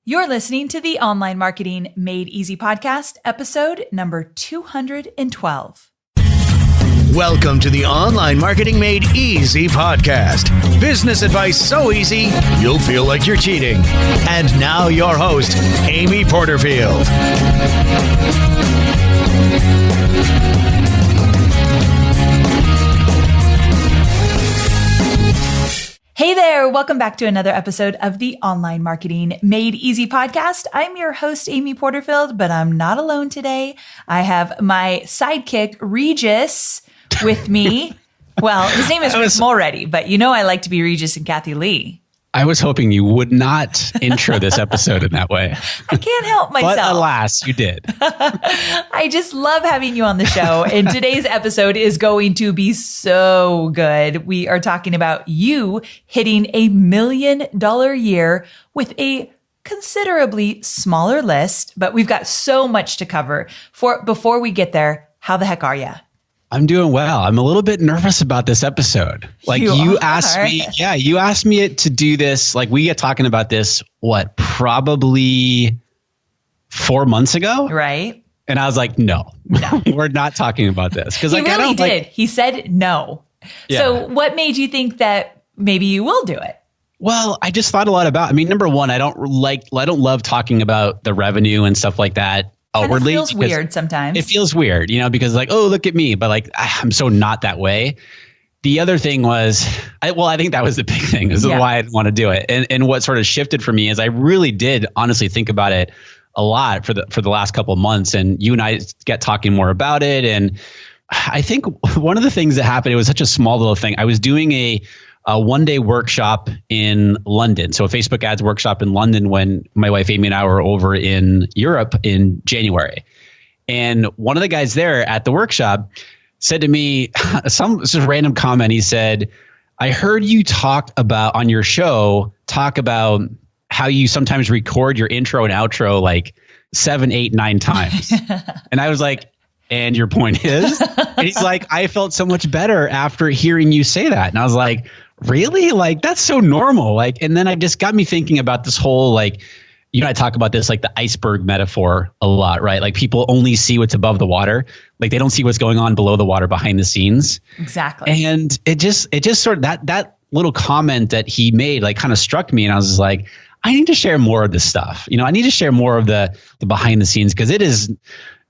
You're listening to the Online Marketing Made Easy podcast, episode number 212. Welcome to the Online Marketing Made Easy podcast. Business advice so easy, you'll feel like you're cheating. And now your host, Amy Porterfield. Hey there, welcome back to another episode of the Online Marketing Made Easy podcast. I'm your host, Amy Porterfield, but I'm not alone today. I have my sidekick, Regis, with me. Well, his name is Rick Mulready, but you know I like to be Regis and Kathy Lee. I was hoping you would not intro this episode in that way. I can't help myself. But alas, you did. I just love having you on the show. And today's episode is going to be so good. We are talking about you hitting $1 million year with a considerably smaller list, but we've got so much to cover. Before we get there, how the heck are you? I'm doing well. I'm a little bit nervous about this episode. Like you asked me to do this. Like we get talking about this, probably 4 months ago? Right. And I was like, no, we're not talking about this. Because he really did. He said no. Yeah. So what made you think that maybe you will do it? Well, I just thought a lot about, number one, I don't love talking about the revenue and stuff like that. Outwardly, it feels weird sometimes. It feels weird, because oh, look at me. But I'm so not that way. The other thing was, I think that was the big thing. This is why I didn't want to do it. And what sort of shifted for me is I really did honestly think about it a lot for the last couple of months. And you and I get talking more about it. And I think one of the things that happened, it was such a small little thing. I was doing a one-day workshop in London. So a Facebook ads workshop in London when my wife Amy and I were over in Europe in January. And one of the guys there at the workshop said to me, some random comment. He said, I heard you talk about how you sometimes record your intro and outro like 7, 8, 9 times. And I was like, and your point is? And he's like, I felt so much better after hearing you say that. And I was like, really? That's so normal. And then it just got me thinking about this whole, I talk about this, the iceberg metaphor a lot, right? People only see what's above the water. They don't see what's going on below the water behind the scenes. Exactly. And it just sort of that little comment that he made, kind of struck me. And I was just like, I need to share more of this stuff. I need to share more of the behind the scenes because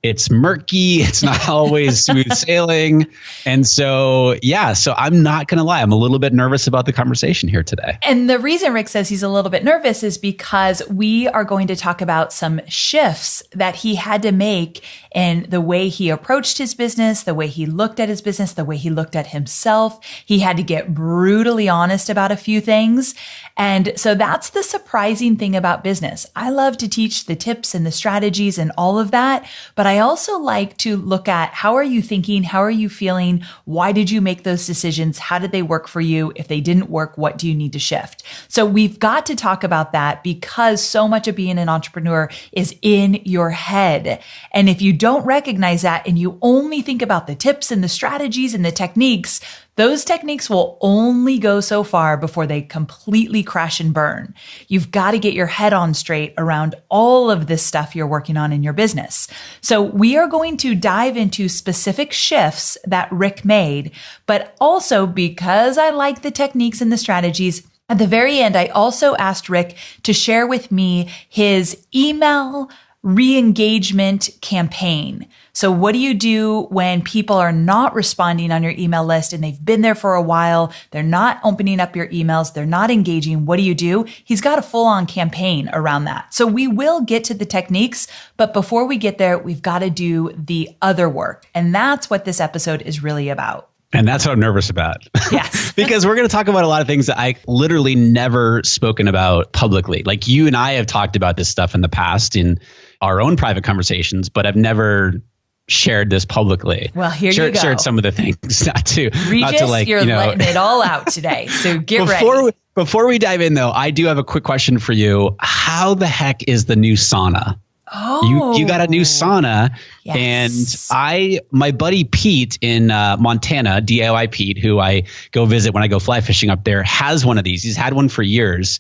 it's murky. It's not always smooth sailing. And so I'm not going to lie. I'm a little bit nervous about the conversation here today. And the reason Rick says he's a little bit nervous is because we are going to talk about some shifts that he had to make in the way he approached his business, the way he looked at his business, the way he looked at himself. He had to get brutally honest about a few things. And so that's the surprising thing about business. I love to teach the tips and the strategies and all of that, but I also like to look at how are you thinking? How are you feeling? Why did you make those decisions? How did they work for you? If they didn't work, what do you need to shift? So we've got to talk about that because so much of being an entrepreneur is in your head. And if you don't recognize that and you only think about the tips and the strategies and the techniques, those techniques will only go so far before they completely crash and burn. You've got to get your head on straight around all of this stuff you're working on in your business. So we are going to dive into specific shifts that Rick made, but also because I like the techniques and the strategies, at the very end, I also asked Rick to share with me his email re-engagement campaign. So what do you do when people are not responding on your email list and they've been there for a while? They're not opening up your emails. They're not engaging. What do? He's got a full-on campaign around that. So we will get to the techniques, but before we get there, we've got to do the other work. And that's what this episode is really about. And that's what I'm nervous about. Yes. Because we're going to talk about a lot of things that I literally never spoken about publicly. You and I have talked about this stuff in the past in our own private conversations, but I've never shared this publicly. Well, here you go. Shared some of the things, Regis, you're letting it all out today. So get ready. Before we dive in though, I do have a quick question for you. How the heck is the new sauna? Oh, you got a new sauna. Yes. And my buddy Pete in Montana, DIY Pete, who I go visit when I go fly fishing up there, has one of these. He's had one for years.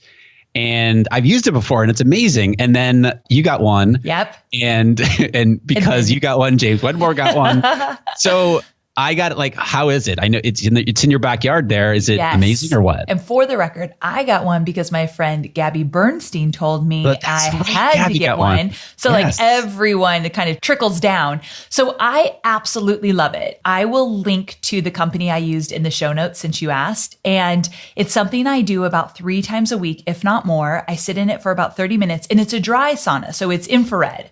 and I've used it before and it's amazing. And then you got one. Yep. And because you got one, James Wedmore got one. So I got it. Like, how is it? I know it's in your backyard there. Is it amazing or what? And for the record, I got one because my friend Gabby Bernstein told me I had to get one. So like everyone, it kind of trickles down. So I absolutely love it. I will link to the company I used in the show notes since you asked. And it's something I do about 3 times a week, if not more. I sit in it for about 30 minutes and it's a dry sauna. So it's infrared.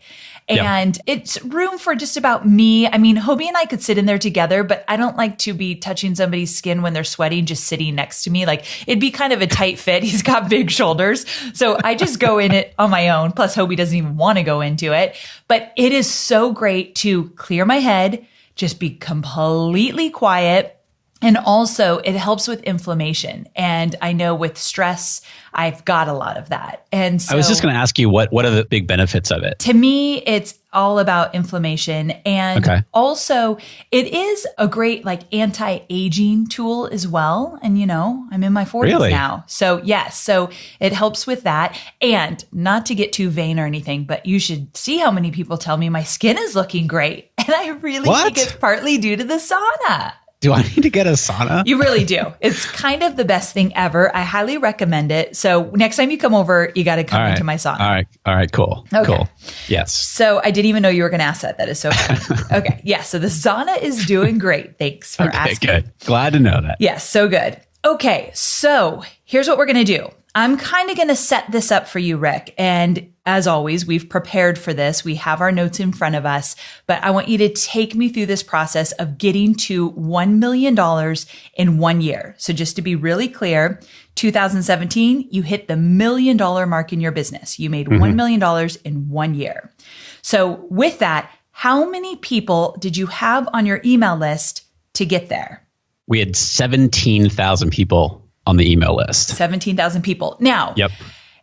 And it's room for just about me. I mean, Hobie and I could sit in there together, but I don't like to be touching somebody's skin when they're sweating, just sitting next to me. Like it'd be kind of a tight fit. He's got big shoulders. So I just go in it on my own. Plus Hobie doesn't even want to go into it, but it is so great to clear my head, just be completely quiet. And also it helps with inflammation. And I know with stress, I've got a lot of that. And so I was just going to ask you, what are the big benefits of it? To me, it's all about inflammation. And also it is a great like anti-aging tool as well. And you know, I'm in my 40s now. So yes, so it helps with that. And not to get too vain or anything, but you should see how many people tell me my skin is looking great. And I really think it's partly due to the sauna. Do I need to get a sauna? You really do. It's kind of the best thing ever. I highly recommend it. So next time you come over, you got to come into my sauna. All right. Cool. Okay. Cool. Yes. So I didn't even know you were going to ask that. That is so funny. Okay. Yeah. So the sauna is doing great. Thanks for asking. Good. Glad to know that. Yes. So good. Okay. So here's what we're going to do. I'm kind of going to set this up for you, Rick. And as always, we've prepared for this. We have our notes in front of us, but I want you to take me through this process of getting to $1 million in 1 year. So just to be really clear, 2017, you hit the $1 million mark in your business. You made $1 million in 1 year. So with that, how many people did you have on your email list to get there? We had 17,000 people on the email list. 17,000 people. Now,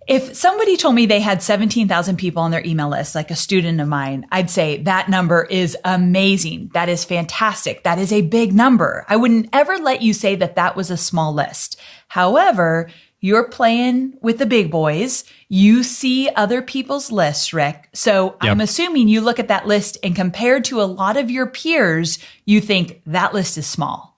if somebody told me they had 17,000 people on their email list, like a student of mine, I'd say that number is amazing. That is fantastic. That is a big number. I wouldn't ever let you say that that was a small list. However, you're playing with the big boys. You see other people's lists, Rick. So I'm assuming you look at that list and compared to a lot of your peers, you think that list is small.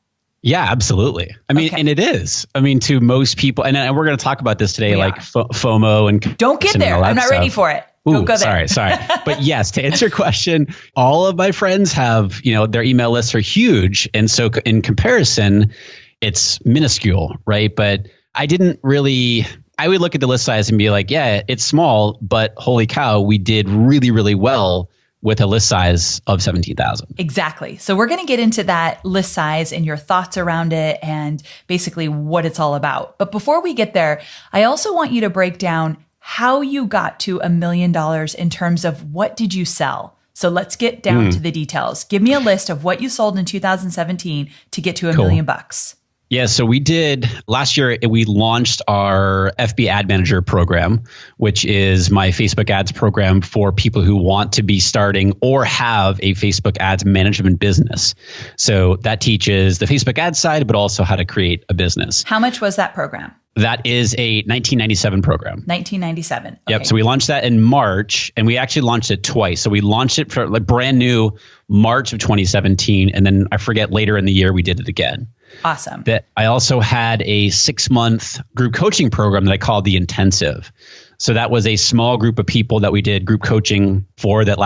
Yeah, absolutely. I mean, and it is. I mean, to most people, and we're going to talk about this today, like FOMO and don't get there. I'm not ready for it. Don't go there. Sorry. But yes, to answer your question, all of my friends have, their email lists are huge. And so in comparison, it's minuscule, right? But I would look at the list size and be like, yeah, it's small, but holy cow, we did really, really well with a list size of 17,000. Exactly. So we're going to get into that list size and your thoughts around it and basically what it's all about. But before we get there, I also want you to break down how you got to $1 million in terms of what did you sell. So let's get down to the details. Give me a list of what you sold in 2017 to get to $1 million bucks. Yeah, so we did last year, we launched our FB Ad Manager program, which is my Facebook ads program for people who want to be starting or have a Facebook ads management business. So that teaches the Facebook ads side, but also how to create a business. How much was that program? That is a 1997 program. 1997. Okay. Yep. So we launched that in March, and we actually launched it twice. So we launched it for like brand new March of 2017. And then I forget later in the year, we did it again. Awesome. That I also had a 6-month group coaching program that I called the Intensive. So that was a small group of people that we did group coaching for that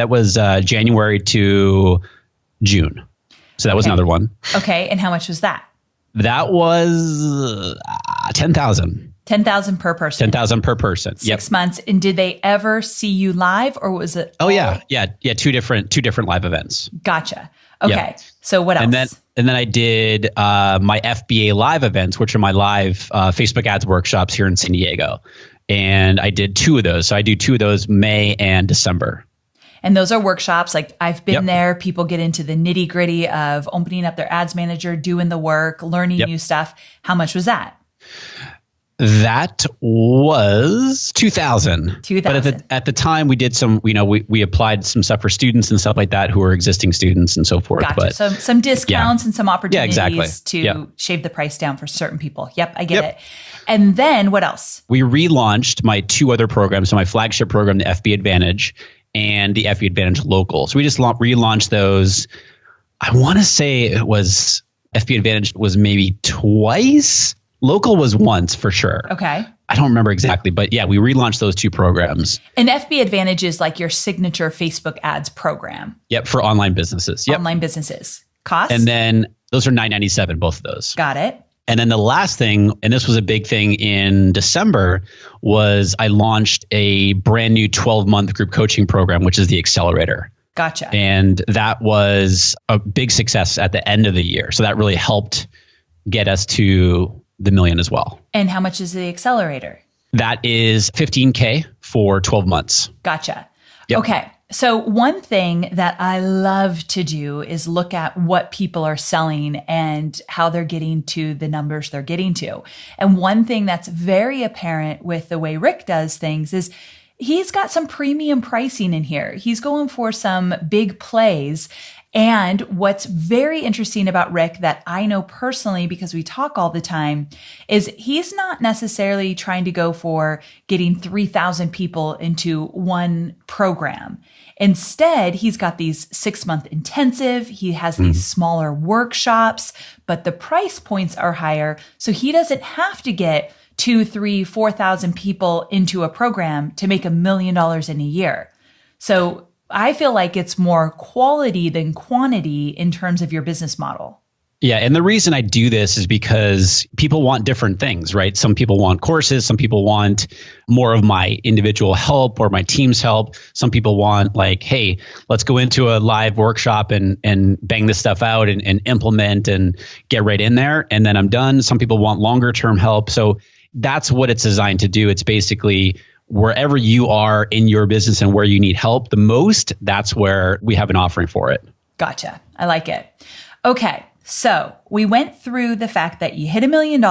was January to June. So that was another one. Okay. And how much was that? That was 10,000. 10,000 per person. 10,000 per person. 6 months. And did they ever see you live or was it? Oh, yeah. Two different live events. Gotcha. Okay. Yep. So what else? And then I did my FBA live events, which are my live Facebook ads workshops here in San Diego. And I did 2 of those. So I do 2 of those, May and December. And those are workshops. Like I've been there. People get into the nitty gritty of opening up their ads manager, doing the work, learning new stuff. How much was that? That was 2000. 2000. But at the time we did some, we applied some stuff for students and stuff like that who were existing students and so forth. Gotcha. But So some discounts and some opportunities to shave the price down for certain people. Yep, I get it. And then what else? We relaunched my two other programs. So my flagship program, the FB Advantage, and the FB Advantage Local. So we just relaunched those. I want to say it was FB Advantage was maybe twice. Local was once for sure. Okay. I don't remember exactly, but yeah, we relaunched those two programs. And FB Advantage is like your signature Facebook ads program. Yep, for online businesses. Yep. Online businesses. Cost? And then those are $9.97, both of those. Got it. And then the last thing, and this was a big thing in December, was I launched a brand new 12-month group coaching program, which is the Accelerator. Gotcha. And that was a big success at the end of the year. So that really helped get us to the $1 million as well. And how much is the Accelerator? That is $15K for 12 months. Gotcha. Yep. Okay. So one thing that I love to do is look at what people are selling and how they're getting to the numbers they're getting to. And one thing that's very apparent with the way Rick does things is he's got some premium pricing in here. He's going for some big plays. And what's very interesting about Rick that I know personally, because we talk all the time, is he's not necessarily trying to go for getting 3,000 people into one program. Instead, he's got these 6-month intensive. He has these smaller workshops, but the price points are higher. So he doesn't have to get 2,000, 3,000, 4,000 people into a program to make $1 million in a year. So I feel like it's more quality than quantity in terms of your business model. Yeah. And the reason I do this is because people want different things, right? Some people want courses. Some people want more of my individual help or my team's help. Some people want like, hey, let's go into a live workshop and bang this stuff out and implement and get right in there. And then I'm done. Some people want longer term help. So that's what it's designed to do. It's basically wherever you are in your business and where you need help the most, that's where we have an offering for it. Gotcha. I like it. Okay. So we went through the fact that you hit $1 million,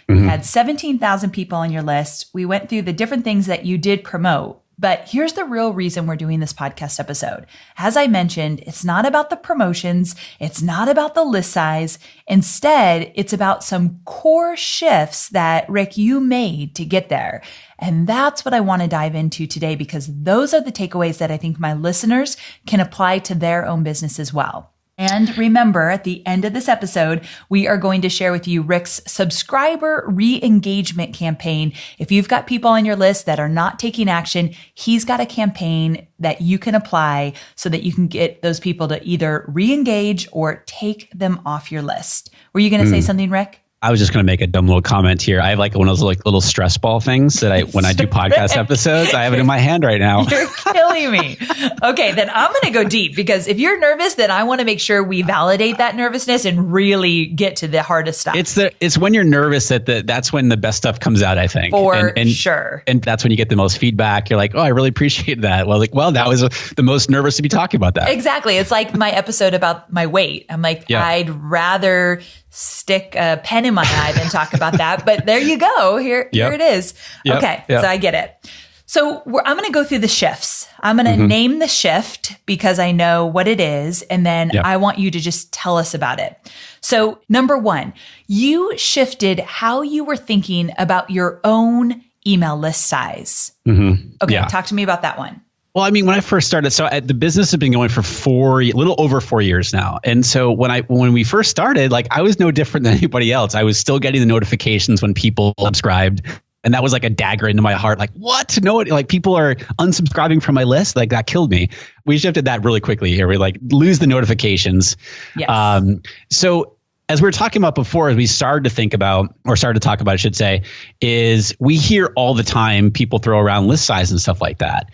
you had 17,000 people on your list. We went through the different things that you did promote. But here's the real reason we're doing this podcast episode. As I mentioned, it's not about the promotions. It's not about the list size. Instead, it's about some core shifts that, Rick, you made to get there. And that's what I want to dive into today, because those are the takeaways that I think my listeners can apply to their own business as well. And remember, at the end of this episode, we are going to share with you Rick's subscriber re-engagement campaign. If you've got people on your list that are not taking action, he's got a campaign that you can apply so that you can get those people to either re-engage or take them off your list. Were you going to say something, Rick? I was just going to make a dumb little comment here. I have like one of those like little stress ball things that when I do podcast episodes, I have it in my hand right now. You're killing me. Okay, then I'm going to go deep, because if you're nervous, then I want to make sure we validate that nervousness and really get to the hardest stuff. It's when you're nervous that's when the best stuff comes out, I think. For sure. And that's when you get the most feedback. You're like, oh, I really appreciate that. Well, that was the most nervous to be talking about that. Exactly. It's like my episode about my weight. I'm like, I'd rather stick a pen in my eye than talk about that. But there you go. Here it is. Yep. Okay. So I get it. So I'm going to go through the shifts. I'm going to name the shift because I know what it is. And then I want you to just tell us about it. So number one, you shifted how you were thinking about your own email list size. Okay. Talk to me about that one. Well, I mean, when I first started, the business has been going for a little over 4 years now. And so when we first started, like I was no different than anybody else. I was still getting the notifications when people subscribed. And that was like a dagger into my heart. Like, what? No, like people are unsubscribing from my list. Like that killed me. We shifted that really quickly here. We like lose the notifications. Yes. So as we were talking about before, as we started to talk about, I should say, is we hear all the time people throw around list size and stuff like that.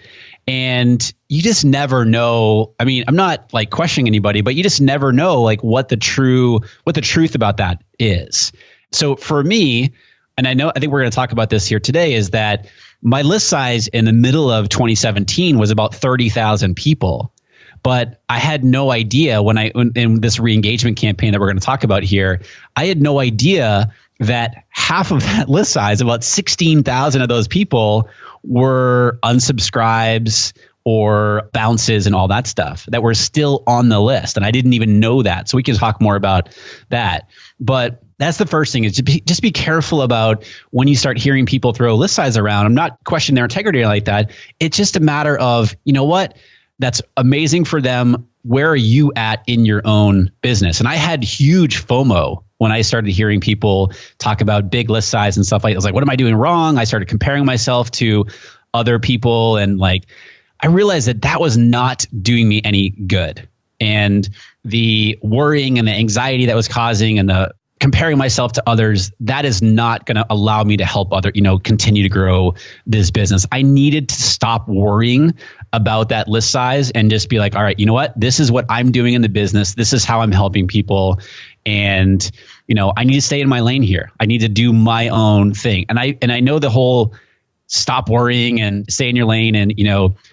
And you just never know. I mean, I'm not like questioning anybody, but you just never know like what the truth about that is. So for me, and I think we're going to talk about this here today, is that my list size in the middle of 2017 was about 30,000 people. But I had no idea in this re-engagement campaign that we're going to talk about here, I had no idea that half of that list size, about 16,000 of those people, were unsubscribes or bounces and all that stuff that were still on the list. And I didn't even know that. So we can talk more about that. But that's the first thing, is just be careful about when you start hearing people throw list size around. I'm not questioning their integrity like that. It's just a matter of, you know what? That's amazing for them. Where are you at in your own business? And I had huge FOMO when I started hearing people talk about big list size and stuff like that. I was like, what am I doing wrong? I started comparing myself to other people, and like, I realized that was not doing me any good. And the worrying and the anxiety that was causing and the comparing myself to others, that is not going to allow me to help continue to grow this business. I needed to stop worrying about that list size and just be like, all right, you know what? This is what I'm doing in the business. This is how I'm helping people. And, I need to stay in my lane here. I need to do my own thing. And I know the whole stop worrying and stay in your lane and,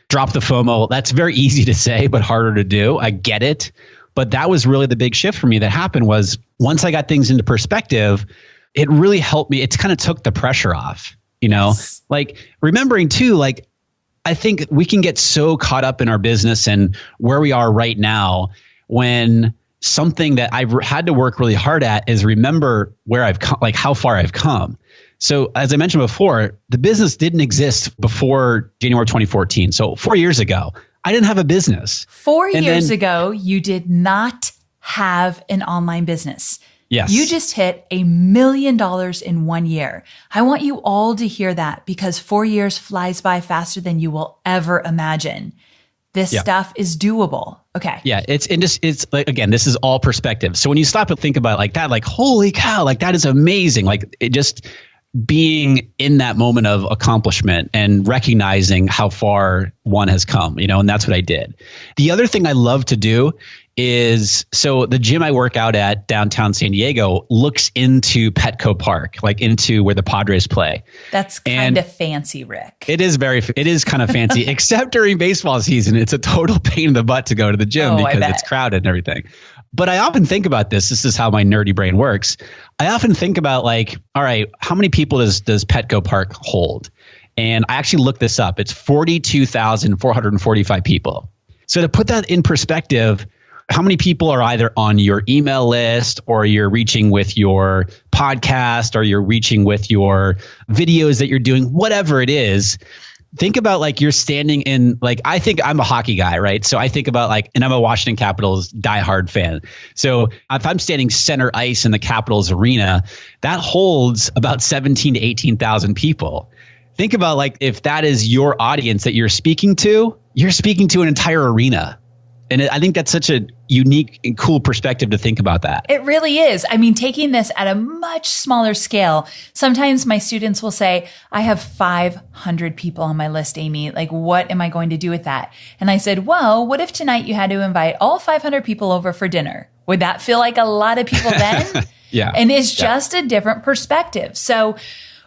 drop the FOMO. That's very easy to say, but harder to do. I get it. But that was really the big shift for me that happened. Was once I got things into perspective, it really helped me. It kind of took the pressure off, Yes. Like remembering too, like, I think we can get so caught up in our business and where we are right now, when something that I've had to work really hard at is remember where I've come, like how far I've come. So as I mentioned before, the business didn't exist before January 2014. So 4 years ago, I didn't have a business. 4 years ago, you did not have an online business. Yes. You just hit $1 million in 1 year. I want you all to hear that, because 4 years flies by faster than you will ever imagine. This stuff is doable. Okay. Yeah. It's like, again, this is all perspective. So when you stop and think about it like that, like, holy cow, like that is amazing. Like it just being in that moment of accomplishment and recognizing how far one has come, and that's what I did. The other thing I love to do is, so the gym I work out at downtown San Diego looks into Petco Park, like into where the Padres play. That's kind of fancy, Rick. It is kind of fancy, except during baseball season. It's a total pain in the butt to go to the gym because it's crowded and everything. But I often think about this. This is how my nerdy brain works. I often think about like, all right, how many people does Petco Park hold? And I actually looked this up. It's 42,445 people. So to put that in perspective, how many people are either on your email list, or you're reaching with your podcast, or you're reaching with your videos that you're doing, whatever it is. Think about like you're standing in, like, I think I'm a hockey guy, right? So I think about like, and I'm a Washington Capitals diehard fan. So if I'm standing center ice in the Capitals arena, that holds about 17 to 18,000 people. Think about like, if that is your audience that you're speaking to an entire arena. And I think that's such a unique and cool perspective to think about that. It really is. I mean, taking this at a much smaller scale, sometimes my students will say, I have 500 people on my list, Amy. Like, what am I going to do with that? And I said, well, what if tonight you had to invite all 500 people over for dinner? Would that feel like a lot of people then? Yeah. And it's just a different perspective. So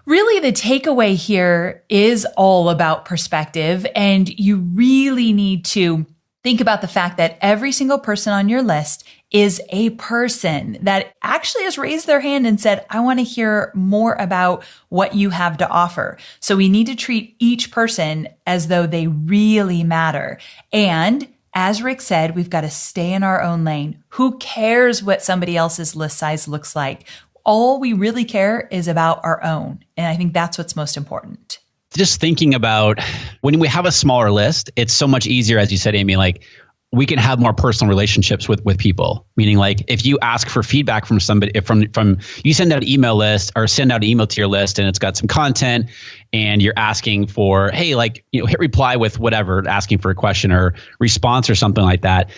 really, the takeaway here is all about perspective. And you really need to think about the fact that every single person on your list is a person that actually has raised their hand and said, I want to hear more about what you have to offer. So we need to treat each person as though they really matter. And as Rick said, we've got to stay in our own lane. Who cares what somebody else's list size looks like? All we really care is about our own. And I think that's what's most important. Just thinking about when we have a smaller list, it's so much easier, as you said, Amy, like we can have more personal relationships with people. Meaning like if you ask for feedback from somebody, from you send out an email list or send out an email to your list and it's got some content and you're asking for, hey, like, hit reply with whatever, asking for a question or response or something like that.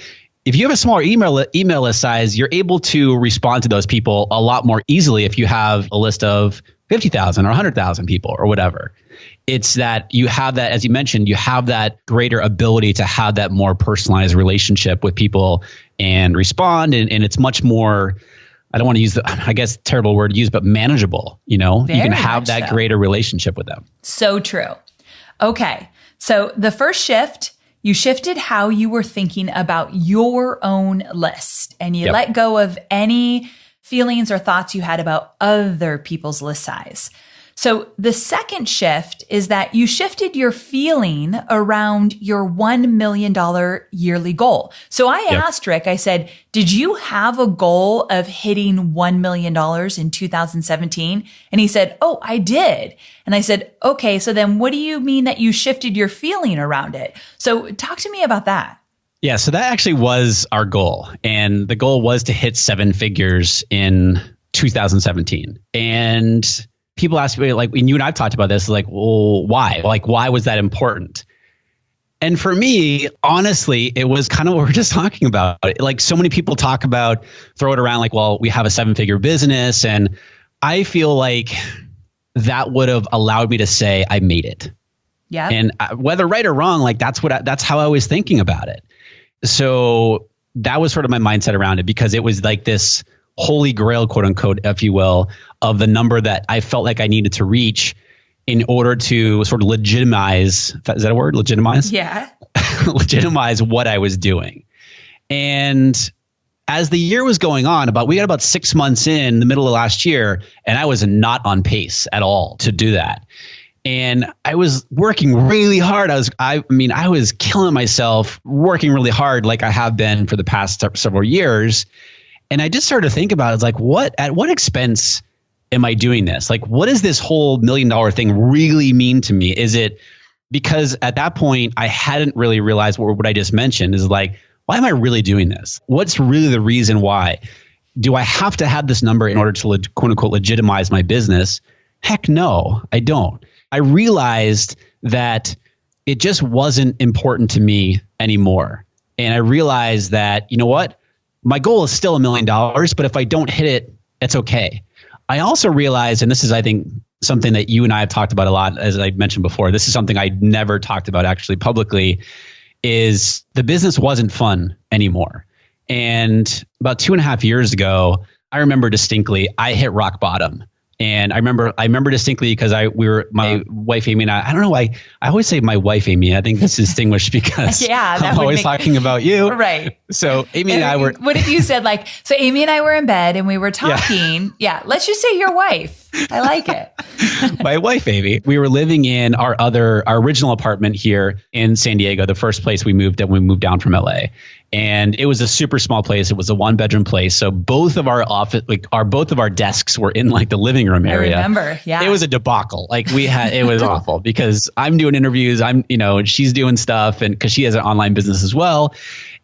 If you have a smaller email list size, you're able to respond to those people a lot more easily if you have a list of 50,000 or 100,000 people or whatever. It's that you have that, as you mentioned, you have that greater ability to have that more personalized relationship with people and respond. And it's much more, I don't want to use I guess, terrible word to use, but manageable. You can have that greater relationship with them. So true. Okay. So the first shift, you shifted how you were thinking about your own list and you let go of any feelings or thoughts you had about other people's list size. So the second shift is that you shifted your feeling around your $1 million yearly goal. So I asked Rick, I said, did you have a goal of hitting $1 million in 2017? And he said, oh, I did. And I said, okay, so then what do you mean that you shifted your feeling around it? So talk to me about that. Yeah, so that actually was our goal. And the goal was to hit 7 figures in 2017. And people ask me, like, and you and I've talked about this, like, well, why? Like, why was that important? And for me, honestly, it was kind of what we're just talking about. Like, so many people talk about, throw it around like, well, we have a 7-figure business. And I feel like that would have allowed me to say I made it. Yeah. And whether right or wrong, like that's how I was thinking about it. So that was sort of my mindset around it, because it was like this holy grail, quote unquote, if you will, of the number that I felt like I needed to reach in order to sort of legitimize, is that a word? Legitimize? Yeah. Legitimize what I was doing. And as the year was going on, we got about 6 months in the middle of last year, and I was not on pace at all to do that. And I was working really hard. I was killing myself, working really hard like I have been for the past several years. And I just started to think about it. It's like, at what expense am I doing this? Like, what does this whole $1 million thing really mean to me? Is it because at that point I hadn't really realized what I just mentioned is like, why am I really doing this? What's really the reason why? Do I have to have this number in order to quote unquote legitimize my business? Heck no, I don't. I realized that it just wasn't important to me anymore. And I realized that, you know what? My goal is still $1 million, but if I don't hit it, it's okay. I also realized, and this is, I think, something that you and I have talked about a lot, as I mentioned before, this is something I never talked about actually publicly, is the business wasn't fun anymore. And about 2.5 years ago, I remember distinctly, I hit rock bottom. And I remember distinctly because my wife Amy and I don't know why I always say my wife Amy. I think that's distinguished because I'm always talking about you. Right. So Amy and I were. What if you said like, so Amy and I were in bed and we were talking. Yeah. Let's just say your wife. I like it. My wife Amy. We were living in our original apartment here in San Diego, the first place we moved when we moved down from LA. And it was a super small place. It was a 1-bedroom place. So both of our desks were in like the living room area. I remember. Yeah. It was a debacle. Like it was awful because I'm doing interviews, and she's doing stuff, and cause she has an online business as well.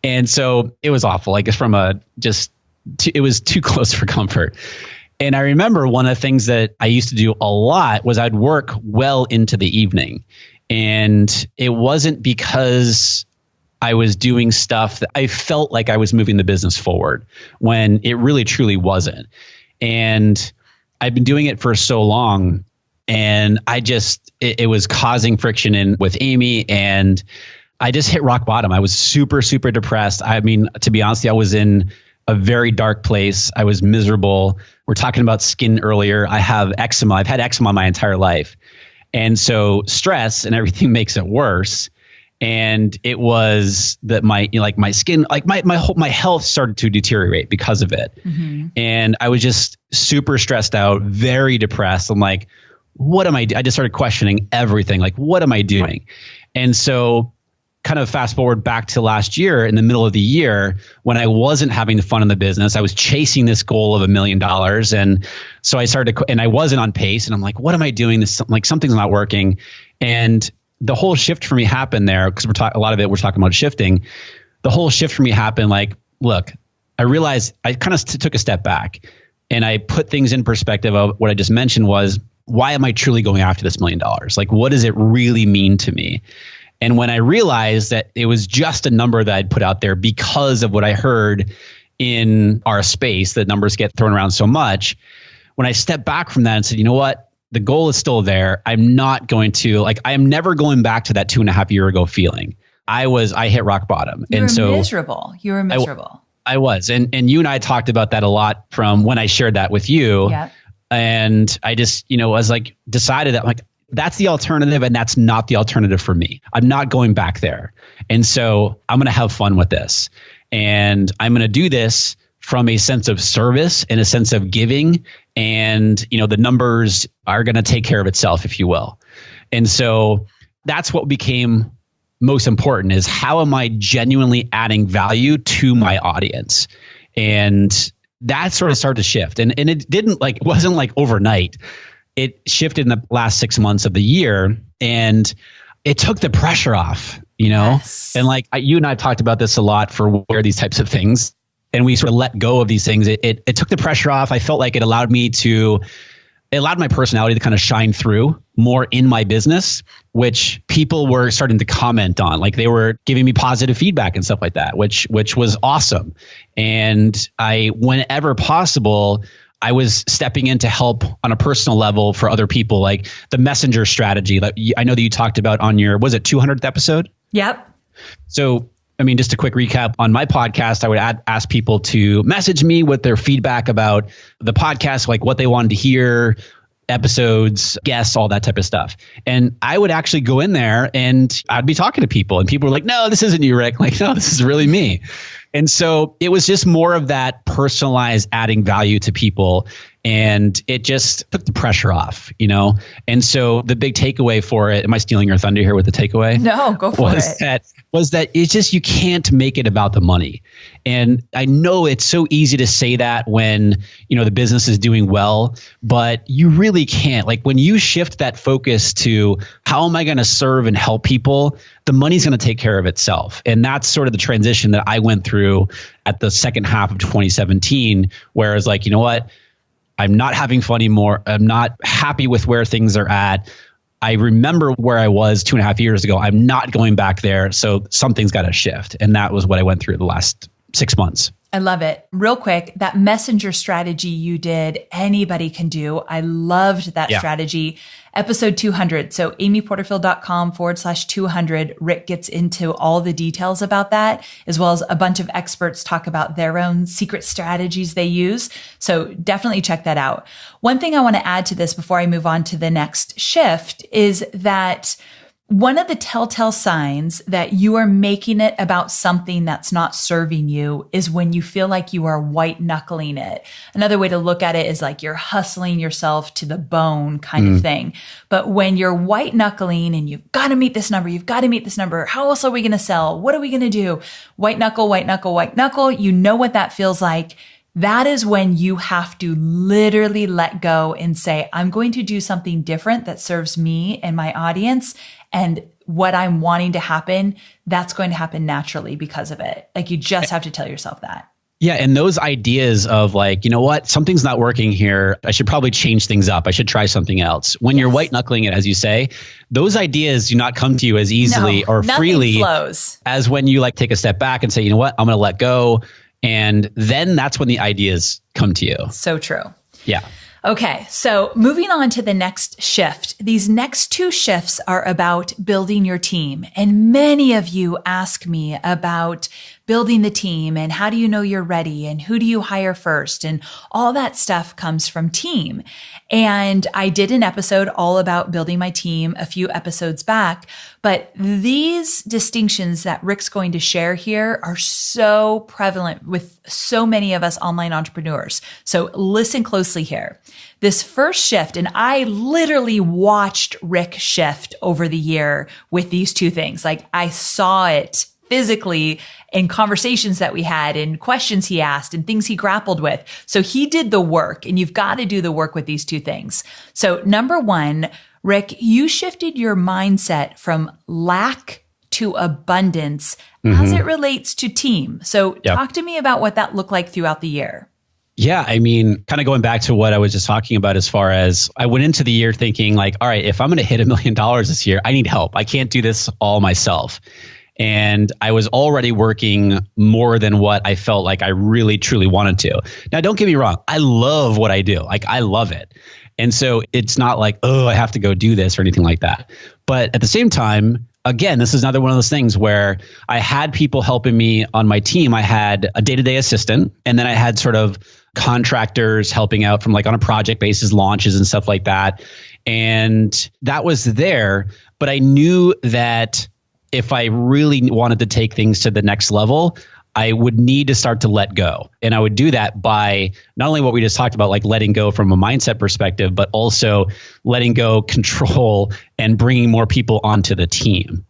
And so it was awful. Like it's it was too close for comfort. And I remember one of the things that I used to do a lot was I'd work well into the evening. And it wasn't because I was doing stuff that I felt like I was moving the business forward when it really truly wasn't. And I've been doing it for so long, and it was causing friction with Amy, and I just hit rock bottom. I was super, super depressed. I mean, to be honest, I was in a very dark place. I was miserable. We're talking about skin earlier. I have eczema. I've had eczema my entire life. And so stress and everything makes it worse. And it was that my skin, like my health started to deteriorate because of it. Mm-hmm. And I was just super stressed out, very depressed. I'm like, what am I doing? I just started questioning everything. Like, what am I doing? And so kind of fast forward back to last year, in the middle of the year, when I wasn't having the fun in the business, I was chasing this goal of $1 million. And so I started and I wasn't on pace, and I'm like, what am I doing? Something's not working. And the whole shift for me happened there, because a lot of it we're talking about shifting. The whole shift for me happened like, look, I realized I kind of took a step back and I put things in perspective of what I just mentioned was, why am I truly going after this $1 million? Like, what does it really mean to me? And when I realized that it was just a number that I'd put out there because of what I heard in our space, that numbers get thrown around so much, when I stepped back from that and said, you know what? The goal is still there. I'm not going to, I am never going back to that 2.5 year ago feeling. I hit rock bottom. You were miserable. I was. And you and I talked about that a lot from when I shared that with you. Yeah. And I just, was like, decided that that's the alternative, and that's not the alternative for me. I'm not going back there. And so I'm going to have fun with this. And I'm going to do this from a sense of service and a sense of giving. And, the numbers are going to take care of itself, if you will. And so that's what became most important, is how am I genuinely adding value to my audience? And that sort of started to shift. And it wasn't like overnight. It shifted in the last 6 months of the year, and it took the pressure off, Yes. And you and I have talked about this a lot for where these types of things, and we sort of let go of these things. It took the pressure off. I felt like it allowed my personality to kind of shine through more in my business, which people were starting to comment on. Like they were giving me positive feedback and stuff like that, which was awesome. And whenever possible, I was stepping in to help on a personal level for other people, like the messenger strategy. Like I know that you talked about on your, was it 200th episode? Yep. So, just a quick recap on my podcast, I would ask people to message me with their feedback about the podcast, like what they wanted to hear, episodes, guests, all that type of stuff. And I would actually go in there and I'd be talking to people, and people were like, no, this isn't you, Rick. Like, no, this is really me. And so it was just more of that personalized adding value to people. And it just took the pressure off, And so the big takeaway for it, am I stealing your thunder here with the takeaway? No, go for it. Was that it's just, you can't make it about the money. And I know it's so easy to say that when, the business is doing well, but you really can't. Like when you shift that focus to how am I going to serve and help people, the money's going to take care of itself. And that's sort of the transition that I went through at the second half of 2017, where I was like, you know what? I'm not having fun anymore. I'm not happy with where things are at. I remember where I was 2.5 years ago. I'm not going back there. So something's got to shift. And that was what I went through the last 6 months. I love it. Real quick, that messenger strategy you did, anybody can do. I loved that strategy. Episode 200. So amyporterfield.com/200. Rick gets into all the details about that, as well as a bunch of experts talk about their own secret strategies they use. So definitely check that out. One thing I want to add to this before I move on to the next shift is that one of the telltale signs that you are making it about something that's not serving you is when you feel like you are white knuckling it. Another way to look at it is like you're hustling yourself to the bone kind of thing. But when you're white knuckling and you've got to meet this number, how else are we going to sell? What are we going to do? White knuckle, white knuckle, white knuckle. You know what that feels like. That is when you have to literally let go and say, I'm going to do something different that serves me and my audience. And what I'm wanting to happen, that's going to happen naturally because of it. Like you just have to tell yourself that. Yeah. And those ideas of like, you know what, something's not working here. I should probably change things up. I should try something else. When you're white knuckling it, as you say, those ideas do not come to you as easily or freely flows. As when you like take a step back and say, you know what, I'm going to let go. And then that's when the ideas come to you. So true. Yeah. Okay, so moving on to the next shift. These next two shifts are about building your team. And many of you ask me about building the team and how do you know you're ready and who do you hire first? And all that stuff comes from team. And I did an episode all about building my team a few episodes back, but these distinctions that Rick's going to share here are so prevalent with so many of us online entrepreneurs. So listen closely here. This first shift, and I literally watched Rick shift over the year with these two things. Like I saw it physically in conversations that we had and questions he asked and things he grappled with. So he did the work, and you've got to do the work with these two things. So number one, Rick, you shifted your mindset from lack to abundance as it relates to team. So talk to me about what that looked like throughout the year. Yeah, I mean, kind of going back to what I was just talking about as far as I went into the year thinking like, all right, if I'm going to hit $1 million this year, I need help. I can't do this all myself. And I was already working more than what I felt like I really, truly wanted to. Now, don't get me wrong. I love what I do. Like, I love it. And so it's not like, oh, I have to go do this or anything like that. But at the same time, again, this is another one of those things where I had people helping me on my team. I had a day-to-day assistant, and then I had sort of contractors helping out from like on a project basis, launches and stuff like that. And that was there. But I knew that if I really wanted to take things to the next level, I would need to start to let go. And I would do that by not only what we just talked about, like letting go from a mindset perspective, but also letting go control and bringing more people onto the team.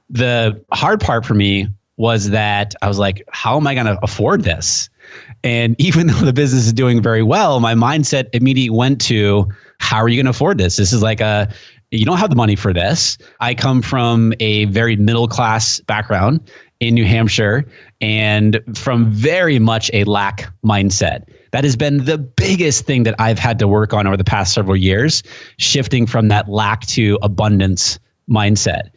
The hard part for me was that I was like, how am I going to afford this? And even though the business is doing very well, my mindset immediately went to, how are you going to afford this? This is like you don't have the money for this. I come from a very middle class background in New Hampshire and from very much a lack mindset. That has been the biggest thing that I've had to work on over the past several years, shifting from that lack to abundance mindset.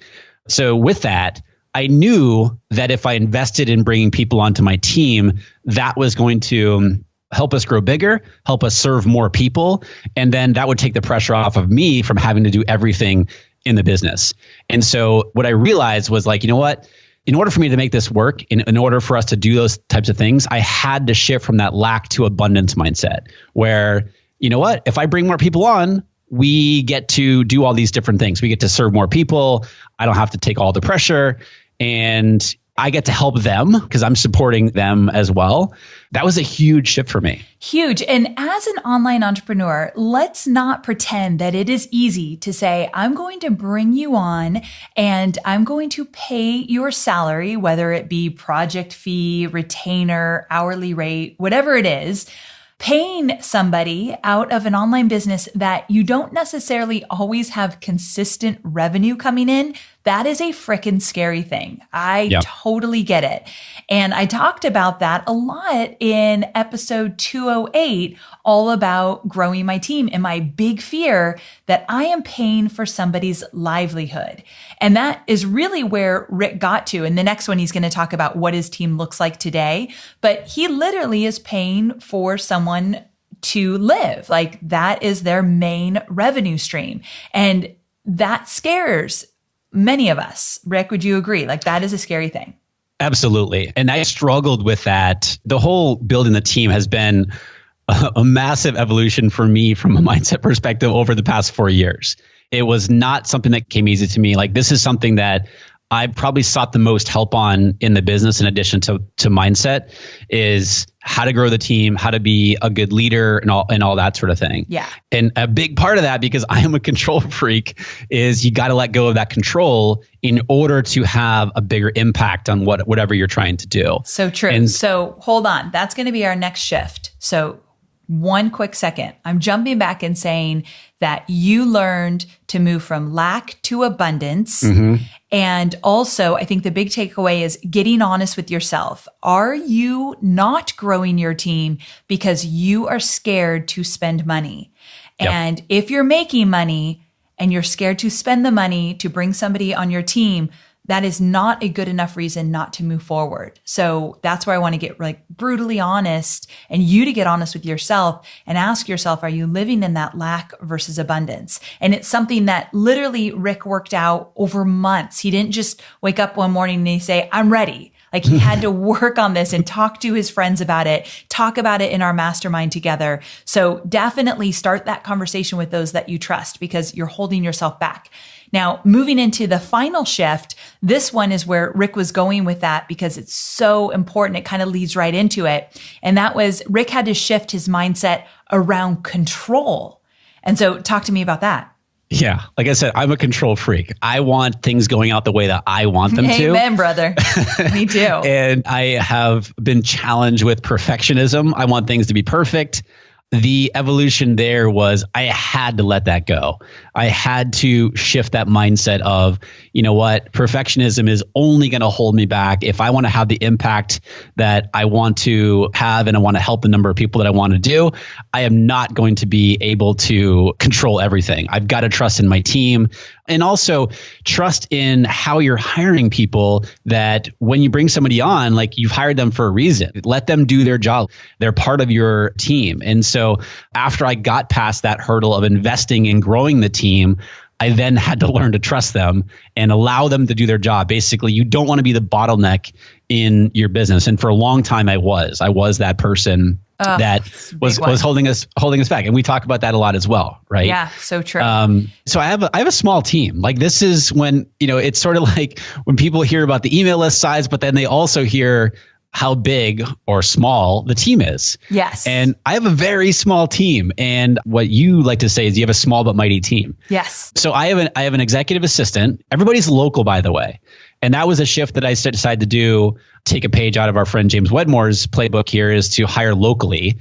So with that, I knew that if I invested in bringing people onto my team, that was going to help us grow bigger, help us serve more people. And then that would take the pressure off of me from having to do everything in the business. And so what I realized was like, you know what? In order for me to make this work, in order for us to do those types of things, I had to shift from that lack to abundance mindset where, you know what? If I bring more people on, we get to do all these different things. We get to serve more people. I don't have to take all the pressure. And I get to help them because I'm supporting them as well. That was a huge shift for me. Huge. And as an online entrepreneur, let's not pretend that it is easy to say, I'm going to bring you on and I'm going to pay your salary, whether it be project fee, retainer, hourly rate, whatever it is. Paying somebody out of an online business that you don't necessarily always have consistent revenue coming in, that is a freaking scary thing. I totally get it. And I talked about that a lot in episode 208, all about growing my team and my big fear that I am paying for somebody's livelihood. And that is really where Rick got to. And the next one, he's going to talk about what his team looks like today. But he literally is paying for someone to live. Like that is their main revenue stream. And that scares many of us. Rick, would you agree? Like that is a scary thing. Absolutely. And I struggled with that. The whole building the team has been a massive evolution for me from a mindset perspective over the past 4 years. It was not something that came easy to me. Like this is something that I probably sought the most help on in the business in addition to mindset is how to grow the team, how to be a good leader and all that sort of thing. Yeah. And a big part of that, because I am a control freak, is you got to let go of that control in order to have a bigger impact on whatever you're trying to do. So true. And so hold on. That's going to be our next shift. So one quick second. I'm jumping back and saying that you learned to move from lack to abundance. Mm-hmm. And also, I think the big takeaway is getting honest with yourself. Are you not growing your team because you are scared to spend money? Yep. And if you're making money and you're scared to spend the money to bring somebody on your team, that is not a good enough reason not to move forward. So that's where I want to get like brutally honest and you to get honest with yourself and ask yourself, are you living in that lack versus abundance? And it's something that literally Rick worked out over months. He didn't just wake up one morning and he say, I'm ready. Like he had to work on this and talk to his friends about it, talk about it in our mastermind together. So definitely start that conversation with those that you trust because you're holding yourself back. Now, moving into the final shift, this one is where Rick was going with that because it's so important. It kind of leads right into it. And that was Rick had to shift his mindset around control. And so talk to me about that. Yeah. Like I said, I'm a control freak. I want things going out the way that I want them to. Amen, brother. Me too. And I have been challenged with perfectionism. I want things to be perfect. The evolution there was I had to let that go. I had to shift that mindset of, you know what, perfectionism is only going to hold me back. If I want to have the impact that I want to have and I want to help the number of people that I want to do, I am not going to be able to control everything. I've got to trust in my team and also trust in how you're hiring people that when you bring somebody on, like you've hired them for a reason. Let them do their job. They're part of your team. And so after I got past that hurdle of investing in growing the team, I then had to learn to trust them and allow them to do their job. Basically, you don't want to be the bottleneck in your business. And for a long time, I was that person that was holding us back. And we talk about that a lot as well, right? Yeah, so true. So I have a small team. Like this is when, it's sort of like when people hear about the email list size, but then they also hear how big or small the team is. Yes. And I have a very small team. And what you like to say is you have a small but mighty team. Yes. So I have an executive assistant. Everybody's local, by the way. And that was a shift that I decided to do, take a page out of our friend James Wedmore's playbook here, is to hire locally.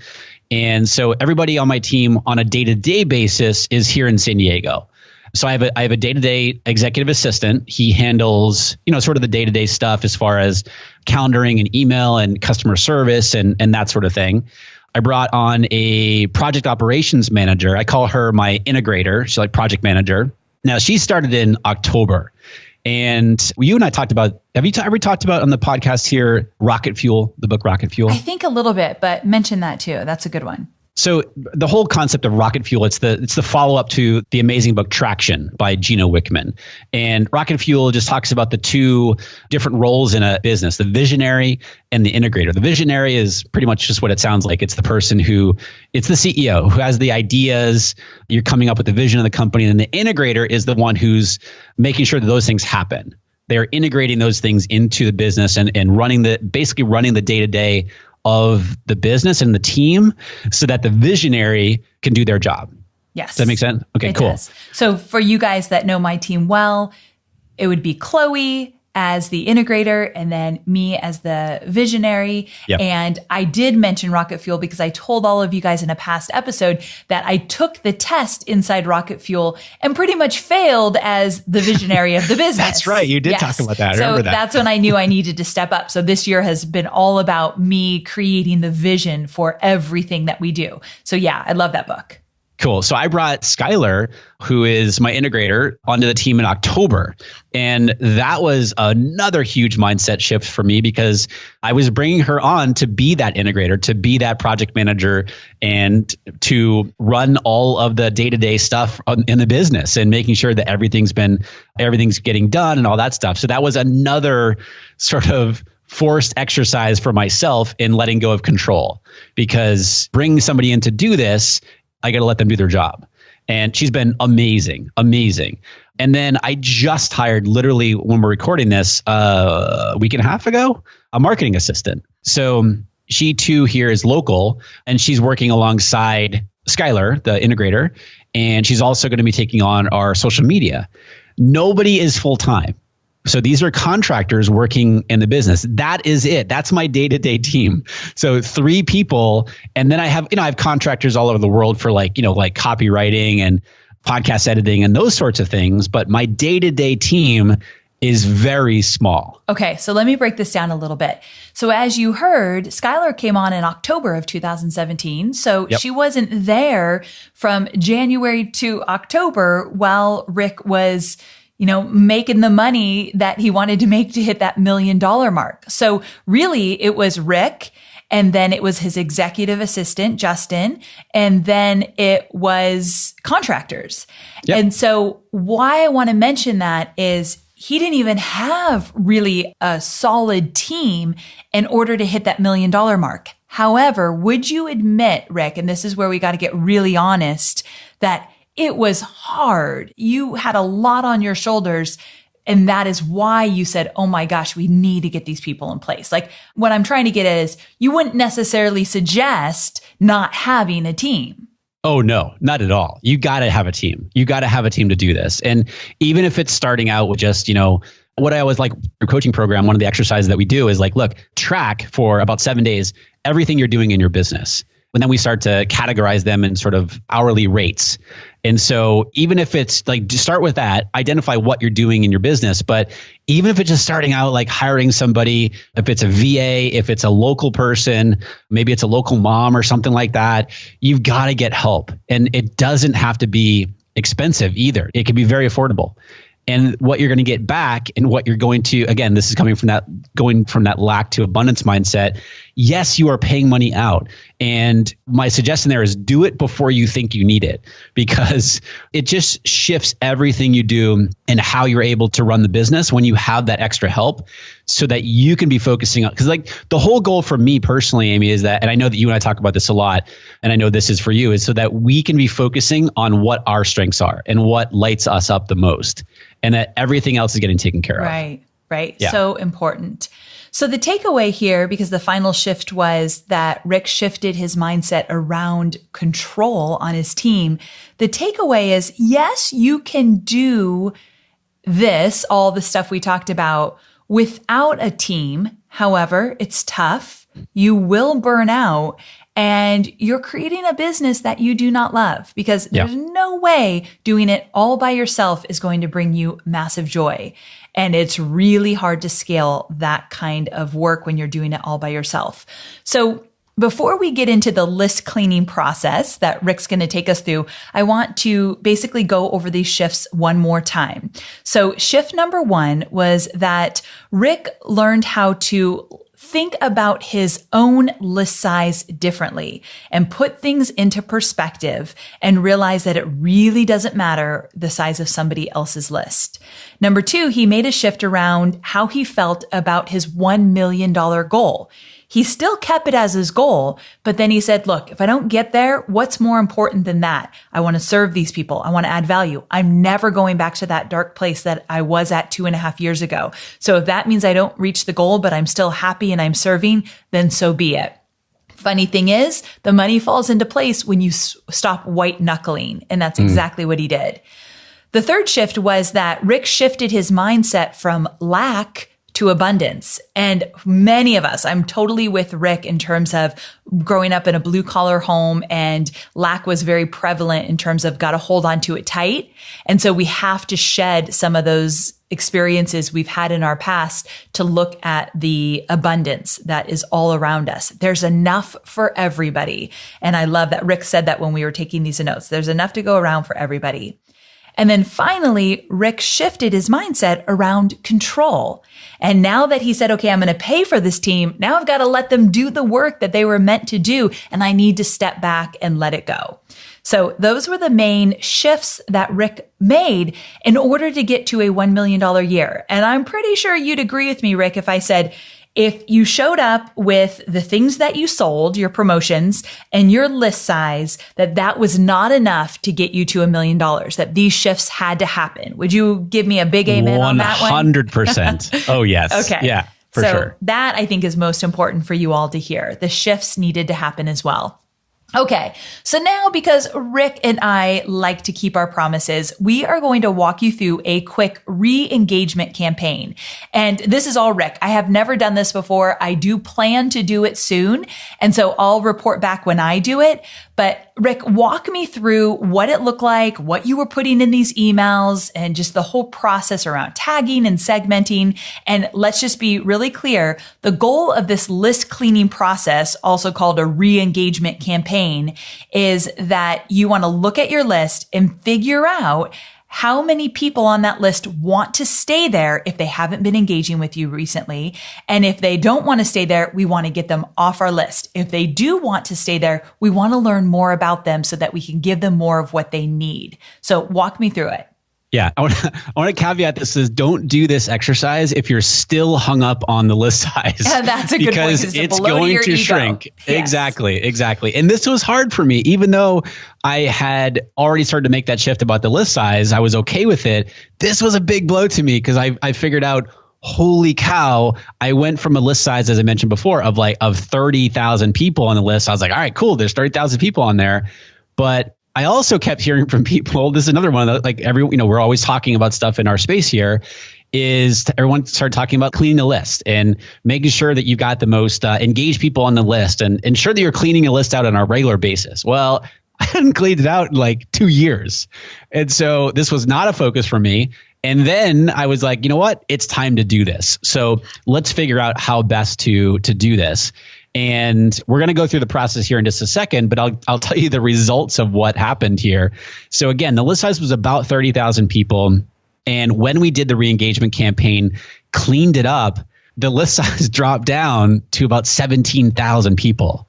And so everybody on my team on a day-to-day basis is here in San Diego. So I have a day-to-day executive assistant. He handles, sort of the day-to-day stuff as far as calendaring and email and customer service and that sort of thing. I brought on a project operations manager. I call her my integrator. She's like project manager. Now she started in October. And you and I talked about, have you ever talked about on the podcast here, Rocket Fuel, the book Rocket Fuel? I think a little bit, but mention that too. That's a good one. So the whole concept of Rocket Fuel, it's the follow-up to the amazing book Traction by Gino Wickman. And Rocket Fuel just talks about the two different roles in a business, the visionary and the integrator. The visionary is pretty much just what it sounds like. It's the person it's the CEO who has the ideas. You're coming up with the vision of the company. And the integrator is the one who's making sure that those things happen. They're integrating those things into the business and basically running the day-to-day of the business and the team so that the visionary can do their job. Yes. Does that make sense? Okay, cool. Does. So for you guys that know my team well, it would be Chloe as the integrator and then me as the visionary. Yep. And I did mention Rocket Fuel because I told all of you guys in a past episode that I took the test inside Rocket Fuel and pretty much failed as the visionary of the business. That's right. You did talk about that. I remember that. That's when I knew I needed to step up. So this year has been all about me creating the vision for everything that we do. So yeah, I love that book. Cool. So I brought Skylar, who is my integrator, onto the team in October. And that was another huge mindset shift for me because I was bringing her on to be that integrator, to be that project manager, and to run all of the day-to-day stuff in the business and making sure that everything's getting done and all that stuff. So that was another sort of forced exercise for myself in letting go of control, because bringing somebody in to do this, I got to let them do their job. And she's been amazing. And then I just hired, literally when we're recording this, a week and a half ago, a marketing assistant. So she too here is local and she's working alongside Skylar, the integrator. And she's also going to be taking on our social media. Nobody is full time. So these are contractors working in the business. That is it. That's my day-to-day team. So 3 people. And then I have contractors all over the world for like copywriting and podcast editing and those sorts of things. But my day-to-day team is very small. Okay, so let me break this down a little bit. So as you heard, Skylar came on in October of 2017. So Yep. She wasn't there from January to October while Rick was making the money that he wanted to make to hit that $1 million mark. So really it was Rick, and then it was his executive assistant, Justin, and then it was contractors. Yep. And so why I want to mention that is he didn't even have really a solid team in order to hit that $1 million mark. However, would you admit, Rick, and this is where we got to get really honest, that it was hard. You had a lot on your shoulders. And that is why you said, oh my gosh, we need to get these people in place. Like what I'm trying to get at is you wouldn't necessarily suggest not having a team. Oh, no, not at all. You got to have a team. You got to have a team to do this. And even if it's starting out with just, what I always like your coaching program, one of the exercises that we do is like, look, track for about 7 days, everything you're doing in your business. And then we start to categorize them in sort of hourly rates. And so even if it's like, just start with that, identify what you're doing in your business. But even if it's just starting out, like hiring somebody, if it's a VA, if it's a local person, maybe it's a local mom or something like that, you've got to get help. And it doesn't have to be expensive either. It can be very affordable. And what you're going to get back and what you're going to, again, this is going from that lack to abundance mindset. Yes, you are paying money out. And my suggestion there is do it before you think you need it, because it just shifts everything you do and how you're able to run the business when you have that extra help, so that you can be focusing on, because like the whole goal for me personally, Amy, is that, and I know that you and I talk about this a lot, and I know this is for you, is so that we can be focusing on what our strengths are and what lights us up the most, and that everything else is getting taken care of. Right. right? Yeah. So important. So the takeaway here, because the final shift was that Rick shifted his mindset around control on his team. The takeaway is, yes, you can do this, all the stuff we talked about, without a team. However, it's tough. You will burn out. And you're creating a business that you do not love, because there's no way doing it all by yourself is going to bring you massive joy. And it's really hard to scale that kind of work when you're doing it all by yourself. So before we get into the list cleaning process that Rick's going to take us through, I want to basically go over these shifts one more time. So shift number 1 was that Rick learned how to think about his own list size differently and put things into perspective and realize that it really doesn't matter the size of somebody else's list. Number 2, he made a shift around how he felt about his $1 million goal. He still kept it as his goal, but then he said, look, if I don't get there, what's more important than that? I want to serve these people. I want to add value. I'm never going back to that dark place that I was at 2.5 years ago. So if that means I don't reach the goal, but I'm still happy and I'm serving, then so be it. Funny thing is, the money falls into place when you stop white knuckling. And that's exactly what he did. The third shift was that Rick shifted his mindset from lack to abundance. And many of us, I'm totally with Rick in terms of growing up in a blue collar home, and lack was very prevalent in terms of got to hold on to it tight. And so we have to shed some of those experiences we've had in our past to look at the abundance that is all around us. There's enough for everybody. And I love that Rick said that when we were taking these notes. There's enough to go around for everybody. And then finally, Rick shifted his mindset around control. And now that he said, okay, I'm going to pay for this team, now I've got to let them do the work that they were meant to do. And I need to step back and let it go. So those were the main shifts that Rick made in order to get to a $1 million year. And I'm pretty sure you'd agree with me, Rick, if I said, if you showed up with the things that you sold, your promotions, and your list size, that was not enough to get you to $1 million, that these shifts had to happen. Would you give me a big amen on that one? 100%. Oh, yes. Okay. Yeah, for sure. That I think is most important for you all to hear. The shifts needed to happen as well. Okay, so now because Rick and I like to keep our promises, we are going to walk you through a quick re-engagement campaign. And this is all Rick. I have never done this before. I do plan to do it soon. And so I'll report back when I do it. But Rick, walk me through what it looked like, what you were putting in these emails, and just the whole process around tagging and segmenting. And let's just be really clear. The goal of this list cleaning process, also called a re-engagement campaign, is that you want to look at your list and figure out how many people on that list want to stay there if they haven't been engaging with you recently. And if they don't want to stay there, we want to get them off our list. If they do want to stay there, we want to learn more about them so that we can give them more of what they need. So walk me through it. Yeah, I want to caveat this is don't do this exercise if you're still hung up on the list size. Yeah, that's a good point. Because it's going to shrink. Yes. Exactly. And this was hard for me, even though I had already started to make that shift about the list size. I was okay with it. This was a big blow to me because I figured out, holy cow, I went from a list size, as I mentioned before, of 30,000 people on the list. I was like, all right, cool. There's 30,000 people on there. But I also kept hearing from people, this is another one that we're always talking about stuff in our space here, is everyone started talking about cleaning the list and making sure that you've got the most engaged people on the list and ensure that you're cleaning a list out on a regular basis. Well, I hadn't cleaned it out in like 2 years. And so this was not a focus for me. And then I was like, you know what? It's time to do this. So let's figure out how best to do this. And we're going to go through the process here in just a second, but I'll tell you the results of what happened here. So again, the list size was about 30,000 people. And when we did the re-engagement campaign, cleaned it up, the list size dropped down to about 17,000 people.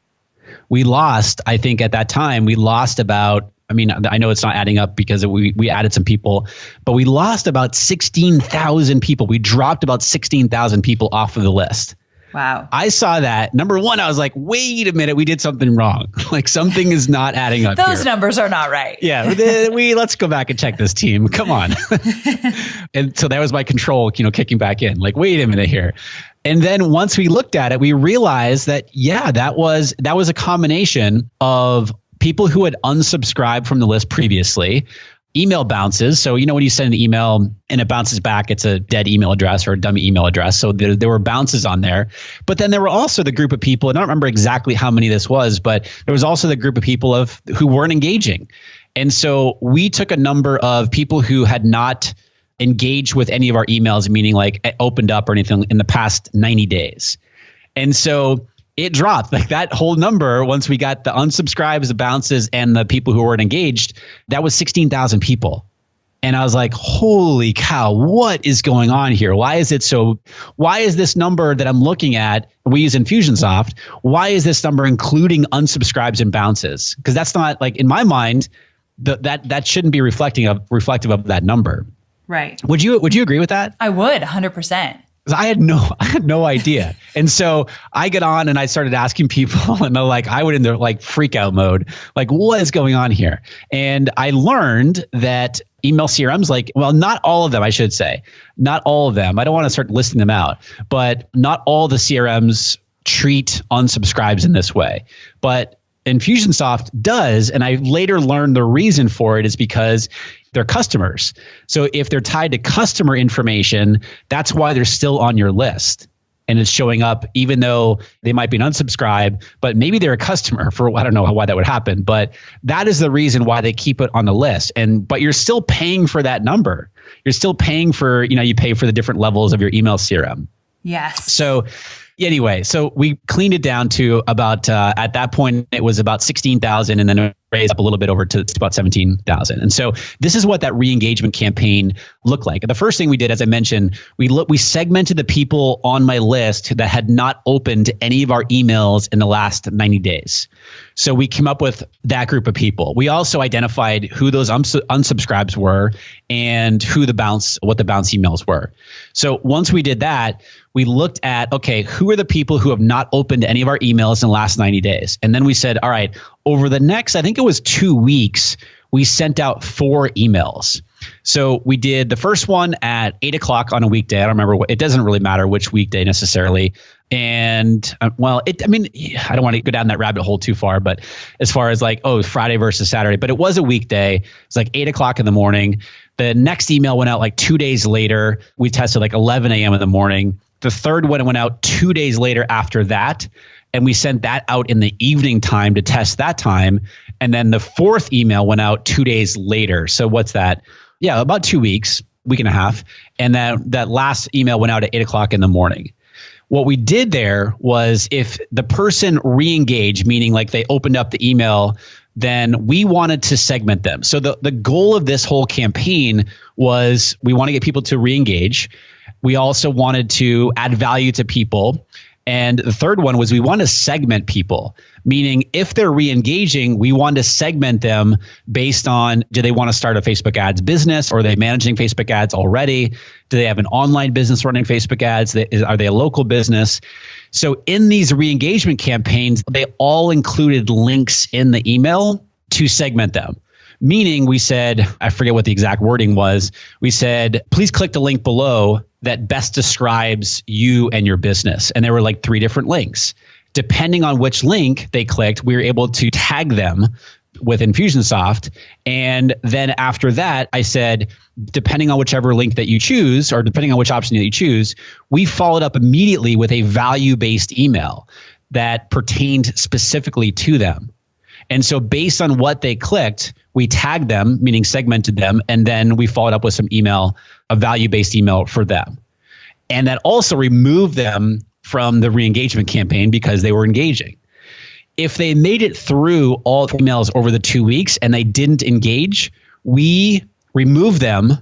We lost, I think at that time, about, I know it's not adding up because we added some people, but we lost about 16,000 people. We dropped about 16,000 people off of the list. Wow. I saw that. Number one, I was like, wait a minute, we did something wrong. Like something is not adding up. Those numbers are not right. Yeah. Let's go back and check this team. Come on. And so that was my control, kicking back in. Like, wait a minute here. And then once we looked at it, we realized that, that was a combination of people who had unsubscribed from the list previously, email bounces. So, when you send an email and it bounces back, it's a dead email address or a dummy email address. So there were bounces on there. But then there were also the group of people, and I don't remember exactly how many this was, but there was also the group of people who weren't engaging. And so we took a number of people who had not engaged with any of our emails, meaning like opened up or anything in the past 90 days. And so it dropped like that whole number. Once we got the unsubscribes, the bounces, and the people who weren't engaged, that was 16,000 people. And I was like, holy cow, what is going on here? Why is this number that I'm looking at, we use Infusionsoft, why is this number including unsubscribes and bounces? Because that's not, like, in my mind, that shouldn't be reflective of that number. Right. Would you agree with that? I would, 100%. I had no idea. And so I get on and I started asking people, and I went into like freak out mode. Like, what is going on here? And I learned that email CRMs, not all of them, I should say, not all of them. I don't want to start listing them out, but not all the CRMs treat unsubscribes in this way. But Infusionsoft does, and I later learned the reason for it is because they're customers. So if they're tied to customer information, that's why they're still on your list. And it's showing up even though they might be an unsubscribe, but maybe they're a customer I don't know why that would happen, but that is the reason why they keep it on the list. But you're still paying for that number. You're still paying for, you pay for the different levels of your email CRM. Yes. So anyway, so we cleaned it down to about, at that point, it was about 16,000, and then it raised up a little bit over to about 17,000. And so this is what that re-engagement campaign looked like. The first thing we did, as I mentioned, we segmented the people on my list that had not opened any of our emails in the last 90 days. So we came up with that group of people. We also identified who those unsubscribes were and what the bounce emails were. So once we did that, we looked at, okay, who are the people who have not opened any of our emails in the last 90 days? And then we said, all right, over the next, I think it was 2 weeks, we sent out 4 emails. So we did the first one at 8 o'clock on a weekday. I don't remember it doesn't really matter which weekday necessarily. And I don't want to go down that rabbit hole too far, but as far as Friday versus Saturday, but it was a weekday. It's like 8 o'clock in the morning. The next email went out 2 days later. We tested 11 a.m. in the morning. The third one went out 2 days later after that. And we sent that out in the evening time to test that time. And then the fourth email went out 2 days later. So what's that? Yeah, about 2 weeks, week and a half. And that last email went out at 8 o'clock in the morning. What we did there was if the person re-engaged, meaning they opened up the email, then we wanted to segment them. So the goal of this whole campaign was we want to get people to re-engage. We also wanted to add value to people. And the third one was we want to segment people, meaning if they're re-engaging, we want to segment them based on, do they want to start a Facebook ads business, or are they managing Facebook ads already? Do they have an online business running Facebook ads? Are they a local business? So in these re-engagement campaigns, they all included links in the email to segment them. Meaning we said, I forget what the exact wording was. We said, please click the link below that best describes you and your business. And there were 3 different links. Depending on which link they clicked, we were able to tag them with Infusionsoft. And then after that, I said, depending on whichever link that you choose, or depending on which option that you choose, we followed up immediately with a value-based email that pertained specifically to them. And so based on what they clicked, we tagged them, meaning segmented them, and then we followed up with some email, a value-based email for them. And that also removed them from the re-engagement campaign because they were engaging. If they made it through all the emails over the 2 weeks and they didn't engage, we removed them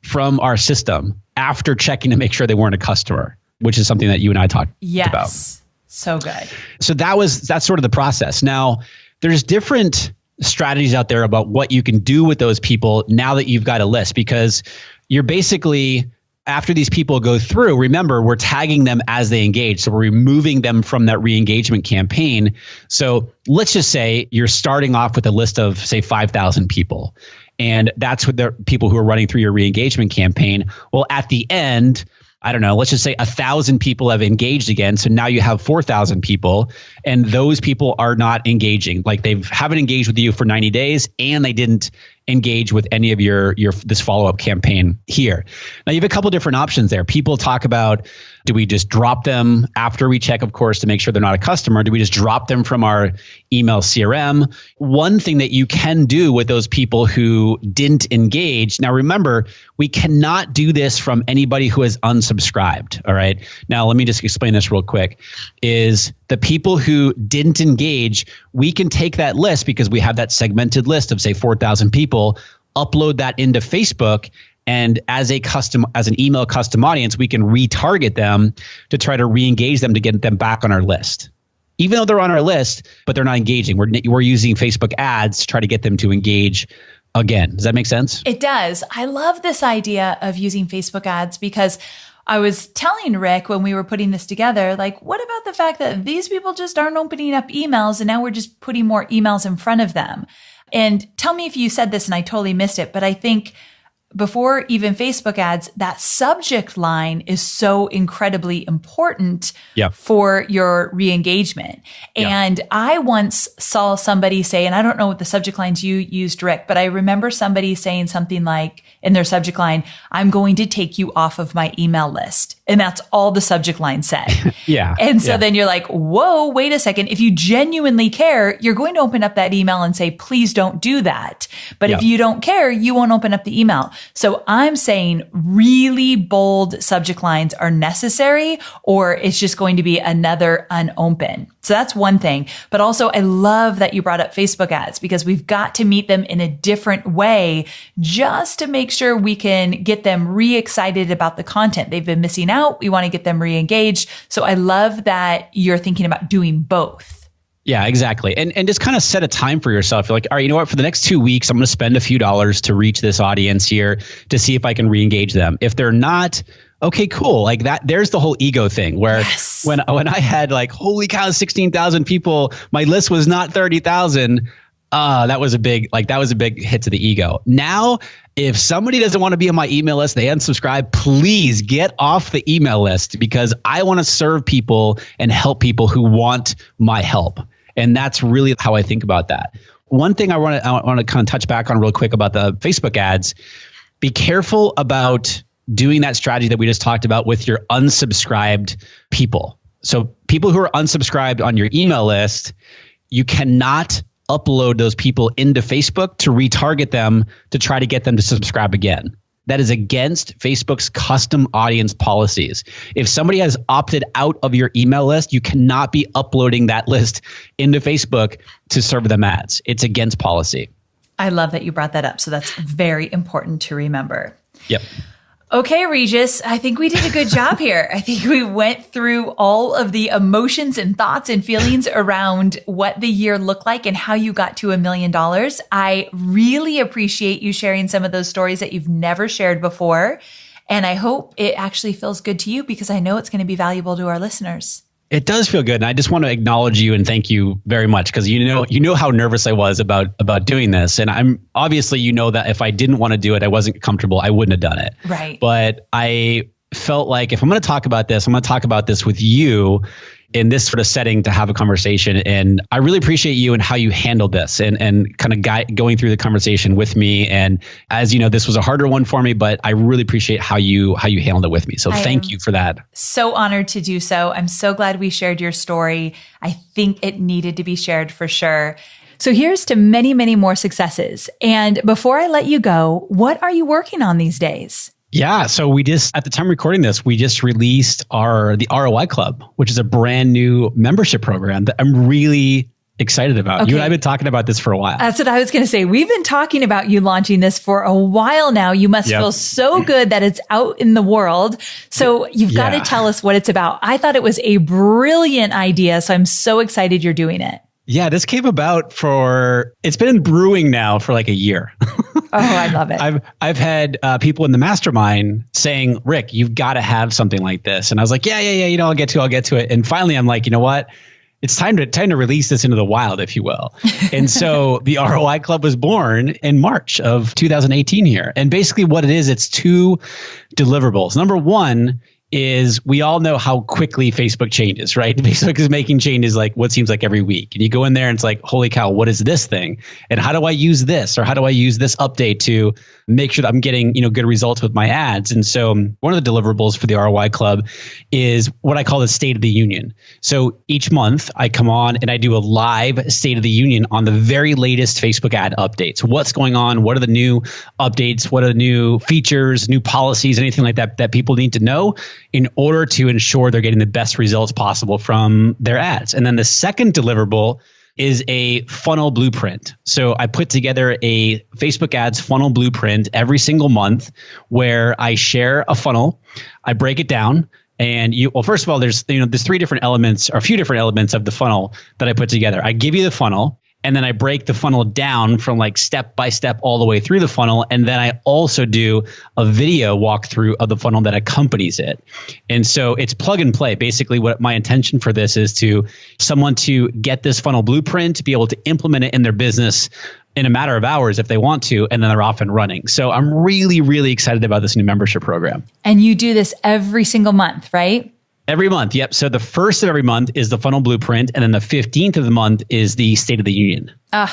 from our system after checking to make sure they weren't a customer, which is something that you and I talked about. Yes, so good. So that's sort of the process. Now, there's different strategies out there about what you can do with those people now that you've got a list, because you're basically after these people go through, remember, we're tagging them as they engage. So we're removing them from that re-engagement campaign. So let's just say you're starting off with a list of, say, 5,000 people. And that's what the people who are running through your re-engagement campaign. Well, at the end, I don't know, let's just say 1,000 people have engaged again. So now you have 4,000 people, and those people are not engaging. Like they haven't engaged with you for 90 days and they didn't engage with any of your this follow-up campaign here. Now you have a couple different options there. People talk about, do we just drop them after we check, of course, to make sure they're not a customer? Do we just drop them from our email CRM? One thing that you can do with those people who didn't engage. Now remember, we cannot do this from anybody who has unsubscribed. All right. Now let me just explain this real quick. Is the people who didn't engage, we can take that list because we have that segmented list of, say, 4,000 people, upload that into Facebook, and as an email custom audience, we can retarget them to try to re-engage them to get them back on our list. Even though they're on our list, but they're not engaging. We're using Facebook ads to try to get them to engage again. Does that make sense? It does. I love this idea of using Facebook ads because I was telling Rick when we were putting this together, like, what about the fact that these people just aren't opening up emails and now we're just putting more emails in front of them? And tell me if you said this and I totally missed it, but I think before even Facebook ads, that subject line is so incredibly important for your re-engagement. And I once saw somebody say, and I don't know what the subject lines you used, Rick, but I remember somebody saying something like in their subject line, I'm going to take you off of my email list. And that's all the subject line said. And so then you're like, whoa, wait a second. If you genuinely care, you're going to open up that email and say, please don't do that. But if you don't care, you won't open up the email. So I'm saying really bold subject lines are necessary, or it's just going to be another unopened. So that's one thing. But also I love that you brought up Facebook ads because we've got to meet them in a different way just to make sure we can get them re-excited about the content. They've been missing out. We want to get them re-engaged. So I love that you're thinking about doing both. Yeah, exactly. And just kind of set a time for yourself. You're like, all right, you know what? For the next 2 weeks, I'm going to spend a few dollars to reach this audience here to see if I can re-engage them. If they're not, okay, cool. Like that, there's the whole ego thing where when I had like, holy cow, 16,000 people, my list was not 30,000. That was a big hit to the ego. Now, if somebody doesn't want to be on my email list, they unsubscribe, please get off the email list because I want to serve people and help people who want my help. And that's really how I think about that. One thing I want to kind of touch back on real quick about the Facebook ads, be careful about doing that strategy that we just talked about with your unsubscribed people. So people who are unsubscribed on your email list, you cannot upload those people into Facebook to retarget them to try to get them to subscribe again. That is against Facebook's custom audience policies. If somebody has opted out of your email list, you cannot be uploading that list into Facebook to serve them ads. It's against policy. I love that you brought that up. So that's very important to remember. Yep. Okay, Regis, I think we did a good job here. I think we went through all of the emotions and thoughts and feelings around what the year looked like and how you got to $1 million. I really appreciate you sharing some of those stories that you've never shared before. And I hope it actually feels good to you because I know it's going to be valuable to our listeners. It does feel good. And I just want to acknowledge you and thank you very much because you know how nervous I was about doing this. And I'm obviously, you know, that if I didn't want to do it, I wasn't comfortable, I wouldn't have done it. Right. But I felt like if I'm going to talk about this, I'm going to talk about this with you in this sort of setting to have a conversation. And I really appreciate you and how you handled this and kind of going through the conversation with me. And as you know, this was a harder one for me, but I really appreciate how you handled it with me. So thank you for that. So honored to do so. I'm so glad we shared your story. I think it needed to be shared for sure. So here's to many, many more successes. And before I let you go, what are you working on these days? Yeah. So we just, at the time recording this, we just released the ROI Club, which is a brand new membership program that I'm really excited about. Okay. You and I have been talking about this for a while. That's what I was going to say. We've been talking about you launching this for a while now. You must feel so good that it's out in the world. So you've got to tell us what it's about. I thought it was a brilliant idea. So I'm so excited you're doing it. Yeah, this came about it's been brewing now for like a year. Oh, I love it. I've had people in the mastermind saying, Rick, you've got to have something like this. And I was like, yeah, I'll get to it. And finally, I'm like, you know what? It's time to release this into the wild, if you will. And so the ROI Club was born in March of 2018 here. And basically what it is, it's 2 deliverables. Number 1 is we all know how quickly Facebook changes, right? Facebook is making changes like what seems like every week. And you go in there and it's like, holy cow, what is this thing? And how do I use this? Or how do I use this update to make sure that I'm getting, good results with my ads? And so one of the deliverables for the ROI Club is what I call the State of the Union. So each month I come on and I do a live State of the Union on the very latest Facebook ad updates. What's going on? What are the new updates? What are the new features, new policies, anything like that people need to know in order to ensure they're getting the best results possible from their ads. And then the second deliverable is a funnel blueprint. So I put together a Facebook ads funnel blueprint every single month where I share a funnel, I break it down. And first of all, there's 3 different elements or a few different elements of the funnel that I put together. I give you the funnel, and then I break the funnel down from like step by step all the way through the funnel. And then I also do a video walkthrough of the funnel that accompanies it. And so it's plug and play. Basically, what my intention for this is someone to get this funnel blueprint, to be able to implement it in their business in a matter of hours if they want to, and then they're off and running. So I'm really, really excited about this new membership program. And you do this every single month, right? Every month. Yep. So the first of every month is the funnel blueprint. And then the 15th of the month is the State of the Union.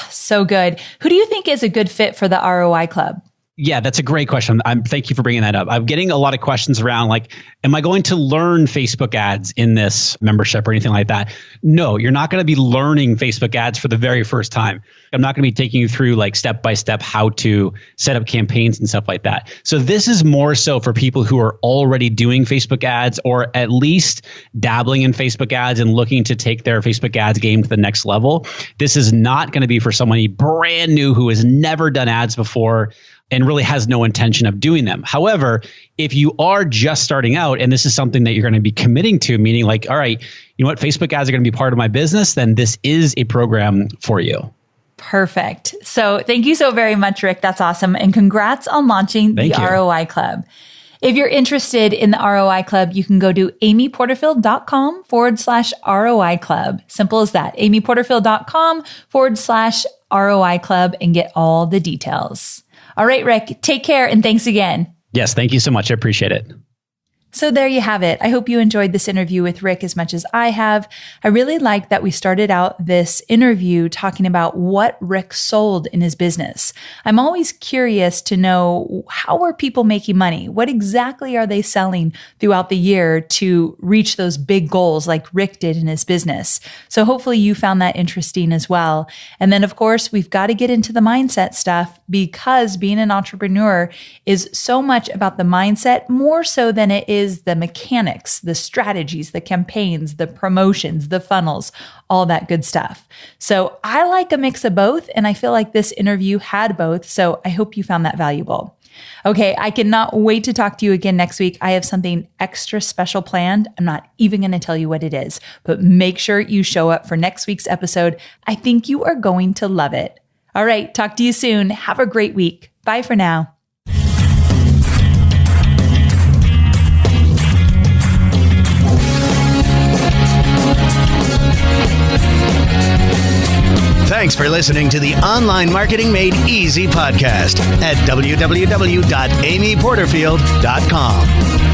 So good. Who do you think is a good fit for the ROI Club? Yeah, that's a great question. Thank you for bringing that up. I'm getting a lot of questions around like, am I going to learn Facebook ads in this membership or anything like that? No, you're not going to be learning Facebook ads for the very first time. I'm not going to be taking you through like step by step how to set up campaigns and stuff like that. So this is more so for people who are already doing Facebook ads or at least dabbling in Facebook ads and looking to take their Facebook ads game to the next level. This is not going to be for somebody brand new who has never done ads before and really has no intention of doing them. However, if you are just starting out and this is something that you're going to be committing to, meaning like, all right, you know what, Facebook ads are going to be part of my business, then this is a program for you. Perfect. So thank you so very much, Rick. That's awesome. And congrats on launching the ROI Club. If you're interested in the ROI Club, you can go to amyporterfield.com/ROI Club. Simple as that. amyporterfield.com/ROI Club and get all the details. All right, Rick, take care and thanks again. Yes, thank you so much. I appreciate it. So there you have it. I hope you enjoyed this interview with Rick as much as I have. I really like that we started out this interview talking about what Rick sold in his business. I'm always curious to know, how are people making money? What exactly are they selling throughout the year to reach those big goals like Rick did in his business? So hopefully you found that interesting as well. And then of course, we've got to get into the mindset stuff because being an entrepreneur is so much about the mindset, more so than it is the mechanics, the strategies, the campaigns, the promotions, the funnels, all that good stuff. So I like a mix of both, and I feel like this interview had both. So I hope you found that valuable. Okay, I cannot wait to talk to you again next week. I have something extra special planned. I'm not even going to tell you what it is, but make sure you show up for next week's episode. I think you are going to love it. All right, talk to you soon. Have a great week. Bye for now. Thanks for listening to the Online Marketing Made Easy podcast at www.amyporterfield.com.